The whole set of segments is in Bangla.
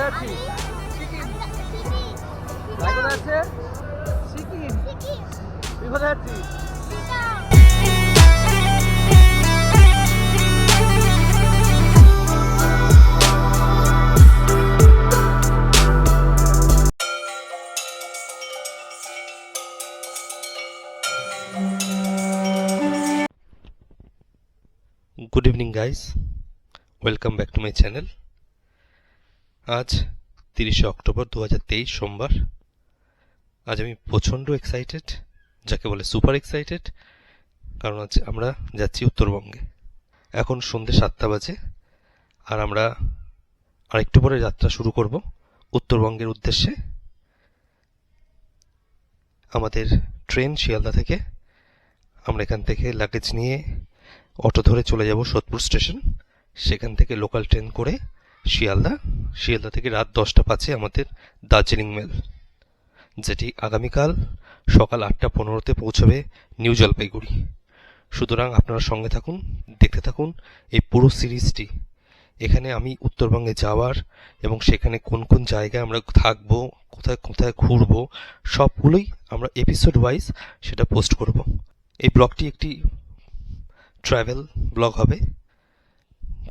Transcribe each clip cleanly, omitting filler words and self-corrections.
যাচ্ছি? ভাই কোথায় যাচ্ছে? সিকিম। তুই কোথায় যাচ্ছিস? Good evening guys, welcome back to my channel. আজ 30শে অক্টোবর 2023 সোমবার। আজ আমি প্রচণ্ড এক্সাইটেড, যাকে বলে সুপার এক্সাইটেড, কারণ আজ আমরা যাচ্ছি উত্তরবঙ্গে। এখন সন্ধ্যে 7টা বাজে, আর আমরা আরেকটু পরে যাত্রা শুরু করব উত্তরবঙ্গের উদ্দেশ্যে। আমাদের ট্রেন শিয়ালদা থেকে। আমরা এখান থেকে লাগেজ নিয়ে অটো ধরে চলে যাব সোদপুর স্টেশন। সেখান থেকে লোকাল ট্রেন করে শিয়ালদা থেকে রাত 10টা 5 আমাদের দার্জিলিং মেল, যেটি আগামীকাল সকাল 8টা 15তে পৌঁছাবে নিউ জলপাইগুড়ি। সুতরাং আপনারা সঙ্গে থাকুন, দেখতে থাকুন এই পুরো সিরিজটি। এখানে আমি উত্তরবঙ্গে যাওয়ার এবং সেখানে কোন কোন জায়গায় আমরা থাকবো, কোথায় কোথায় ঘুরবো, সবগুলোই আমরা এপিসোড ওয়াইজ সেটা পোস্ট করব। এই ব্লগটি একটি ট্রাভেল ব্লগ হবে,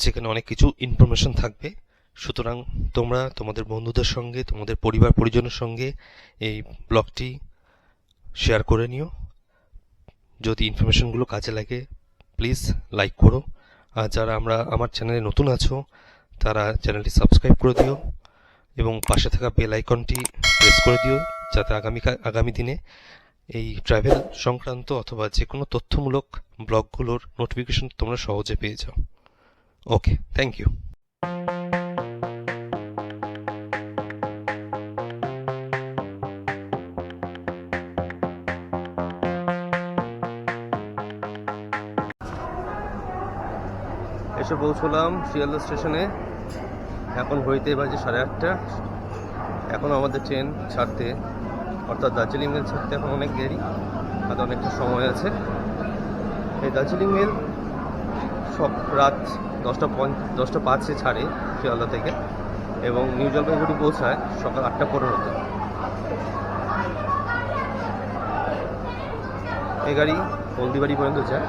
যেখানে অনেক কিছু ইনফরমেশন থাকবে। সুতরাং তোমরা তোমাদের বন্ধুদের সঙ্গে, তোমাদের পরিবার পরিজনের সঙ্গে এই ব্লগটি শেয়ার করে নিও। যদি ইনফরমেশনগুলো কাজে লাগে প্লিজ লাইক করো, আর যারা আমার চ্যানেলে নতুন আছো তারা চ্যানেলটি সাবস্ক্রাইব করে দিও এবং পাশে থাকা বেল আইকনটি প্রেস করে দিও, যাতে আগামী দিনে এই ট্রাভেল সংক্রান্ত অথবা যে কোনো তথ্যমূলক ব্লগগুলোর নোটিফিকেশন তোমরা সহজে পেয়ে যাও। ওকে, থ্যাংক ইউ। এসে পৌঁছলাম শিয়ালদা স্টেশনে। এখন ঘড়িতে বাজে 8:30। এখন আমাদের ট্রেন ছাড়তে, অর্থাৎ দার্জিলিং মেল ছাড়তে এখন অনেক দেরি, আর অনেকটা সময় আছে। এই দার্জিলিং মেল সব রাত 10টা 5-এ ছাড়ে শিয়ালদা থেকে এবং নিউ জলপাইগুড়ি পৌঁছায় সকাল 8টা 15তে। এই গাড়ি হলদিবাড়ি পর্যন্ত যায়।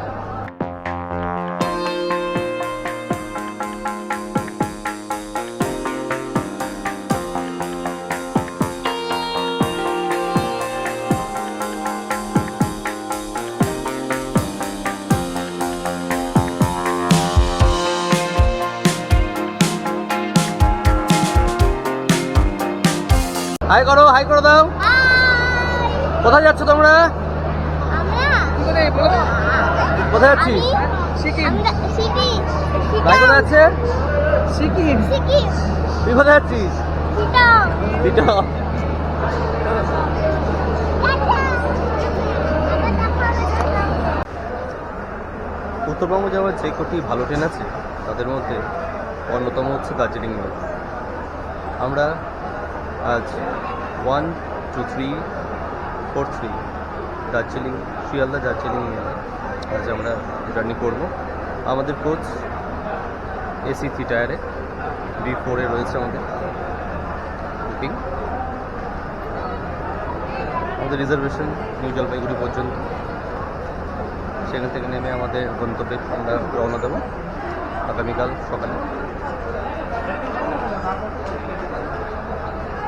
হাই করো দাও। কোথায় যাচ্ছ তোমরা? কোথায় যাচ্ছিস? সিকিম। ভাই কোথায় যাচ্ছে? সিকিম। তুই কোথায় যাচ্ছিস? উত্তরবঙ্গ যাওয়ার যে কটি ভালো ট্রেন আছে তাদের মধ্যে অন্যতম হচ্ছে দার্জিলিং মেল। আমরা আজ 1, 2, 3, 4, 3 শিয়ালদা দার্জিলিং মেলে আজ আমরা জার্নি করব। আমাদের কোচ AC 3 টায়ারে B4-এ রয়েছে আমাদের বুকিং। আমাদের রিজার্ভেশন নিউ জলপাইগুড়ি পর্যন্ত। সেখান থেকে নেমে আমাদের গন্তব্যে আমরা রওনা দেবো আগামীকাল সকালে।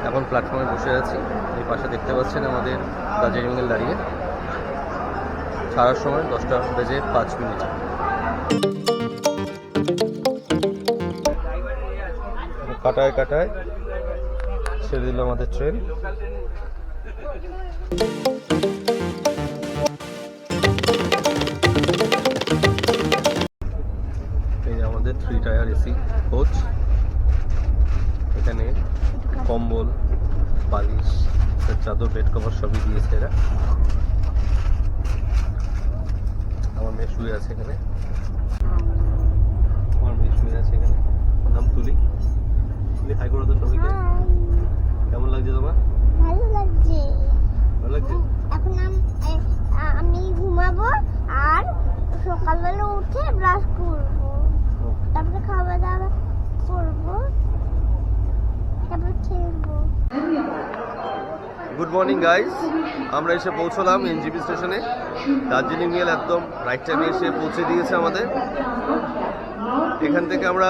এখন প্ল্যাটফর্মে বসে আছি। এই পাশে দেখতে পাচ্ছেন আমাদের দার্জিলিং মেল দাঁড়িয়ে। ছাড়ার সময় 10টা বেজে 5 মিনিট। কাটায় ছেড়ে দিল আমাদের ট্রেন। এই আমাদের 3 টায়ার AC কোচ। এখানে কম্বল, বালিশ, চাদর, বেড কভার সবই দিয়েছে এরা। আমার মেয়ে শুয়ে আছে এখানে। নাম তুলি। হাই করো তো সবাইকে। কেমন লাগছে তোমার? ভালো লাগছে। এখন আমি ঘুমাবো আর সকালবেলা উঠে ব্রাশ করবো, তারপরে খাওয়া দাওয়া করবো, তারপরে গুড মর্নিং গাইস, আমরা এসে পৌঁছলাম এনজিপি স্টেশনে। দার্জিলিং মেল একদম রাইট টাইমে এসে পৌঁছে দিয়েছে আমাদের। এখান থেকে আমরা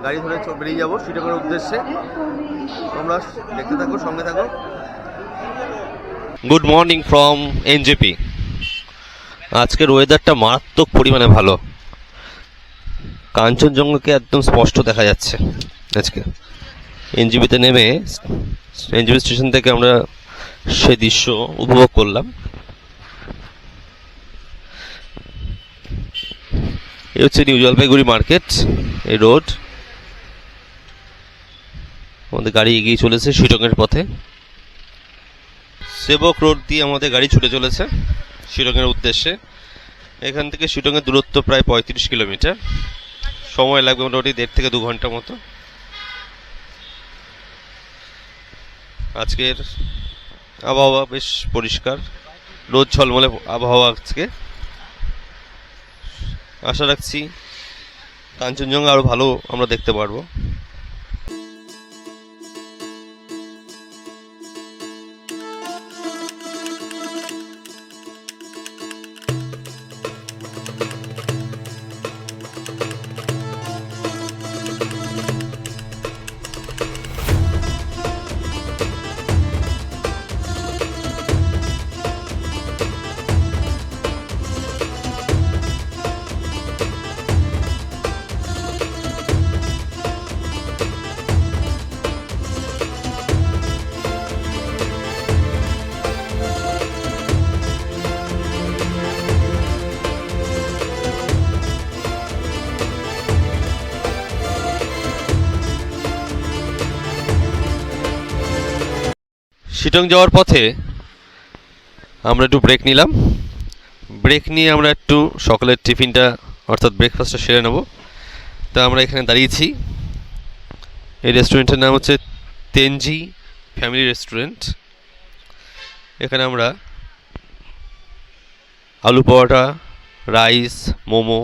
গাড়ি ধরে বেরিয়ে যাবো শিলংয়ের উদ্দেশ্যে। তোমরা দেখতে থাকো, সঙ্গে থাকো। Good morning from NJP. আজকের ওয়েদারটা মারাত্মক পরিমাণে ভালো, কাঞ্চনজঙ্ঘাকে একদম স্পষ্ট দেখা যাচ্ছে আজকে। এনজিপিতে নেমে এনজিপি স্টেশন থেকে আমরা সেই দৃশ্য উপভোগ করলাম। এই হচ্ছে নিউ জলপাইগুড়ি মার্কেট, এই রোড। আমাদের গাড়ি এগিয়ে চলেছে শিলংয়ের পথে। সেবক রোড দিয়ে আমাদের গাড়ি ছুটে চলেছে শিলংয়ের উদ্দেশ্যে। এখান থেকে শিলংয়ের দূরত্ব প্রায় 35 কিলোমিটার। সময় লাগবে মোটামুটি 1.5 থেকে 2 ঘন্টা মতো। আজকের আবহাওয়া বেশ পরিষ্কার, রোদ ঝলমলে আবহাওয়া আজকে। আশা রাখছি কাঞ্চনজঙ্ঘা আরো ভালো আমরা দেখতে পারবো। শিলং যাওয়ার পথে আমরা একটু ব্রেক নিলাম। ব্রেক নিয়ে আমরা একটু সকালের টিফিনটা অর্থাৎ ব্রেকফাস্টটা সেরে নেব। তা আমরা এখানে দাঁড়িয়েছি। এই রেস্টুরেন্টের নাম হচ্ছে তেনজি ফ্যামিলি রেস্টুরেন্ট। এখানে আমরা আলু পরোটা, রাইস, মোমো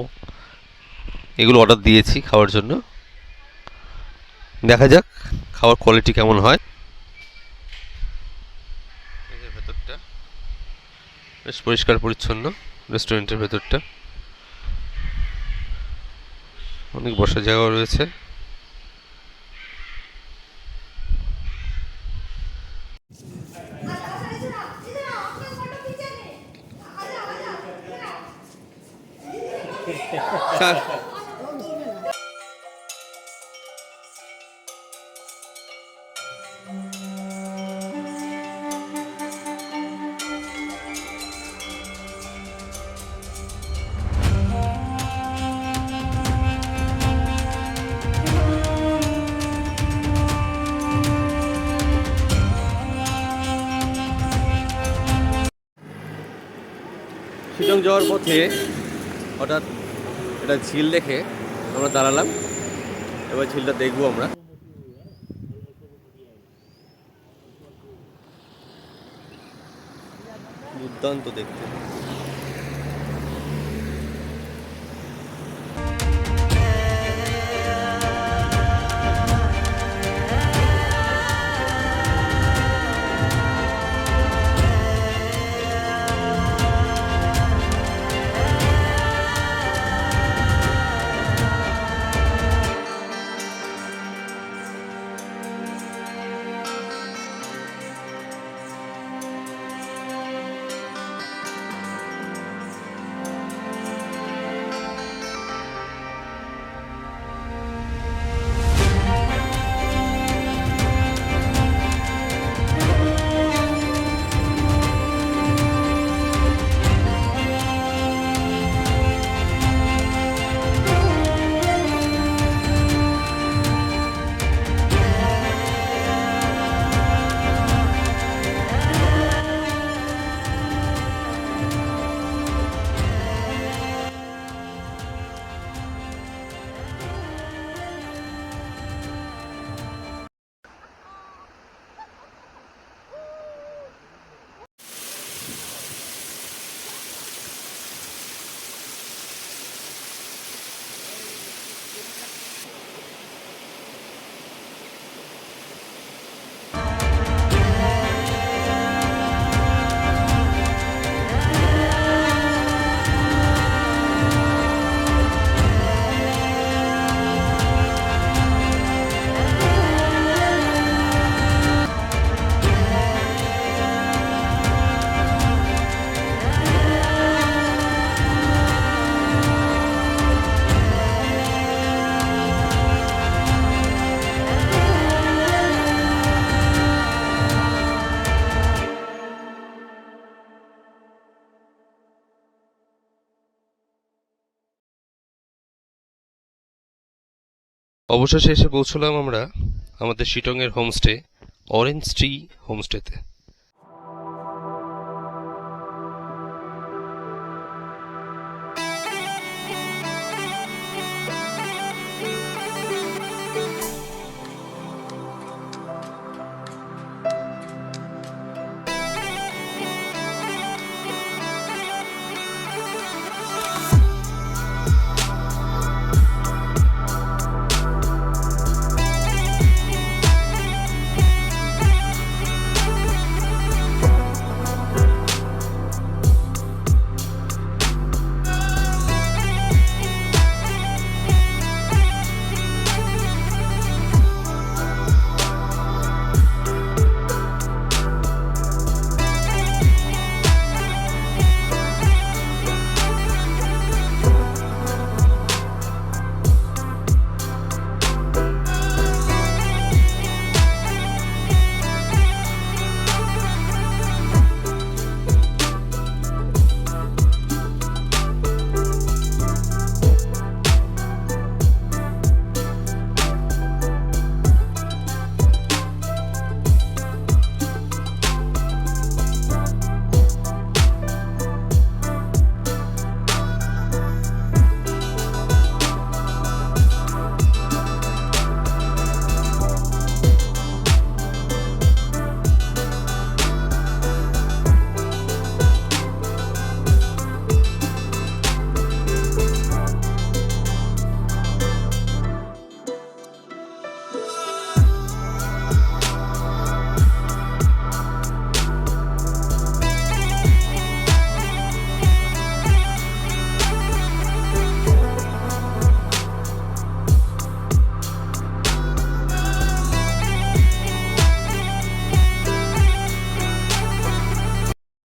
এগুলো অর্ডার দিয়েছি খাওয়ার জন্য। দেখা যাক খাওয়ার কোয়ালিটি কেমন হয়। ভেতরটা বেশ পরিষ্কার পরিচ্ছন্ন, রেস্টুরেন্টের ভেতরটা অনেক বসার জায়গাও রয়েছে। শিলং যাওয়ার পথে হঠাৎ একটা ঝিল দেখে আমরা দাঁড়ালাম। এবার ঝিলটা দেখবো আমরা। দুর্দান্ত দেখতে। অবশেষে এসে পৌঁছলাম আমরা আমাদের শিটংয়ের হোমস্টে অরেঞ্জ ট্রি হোমস্টেতে।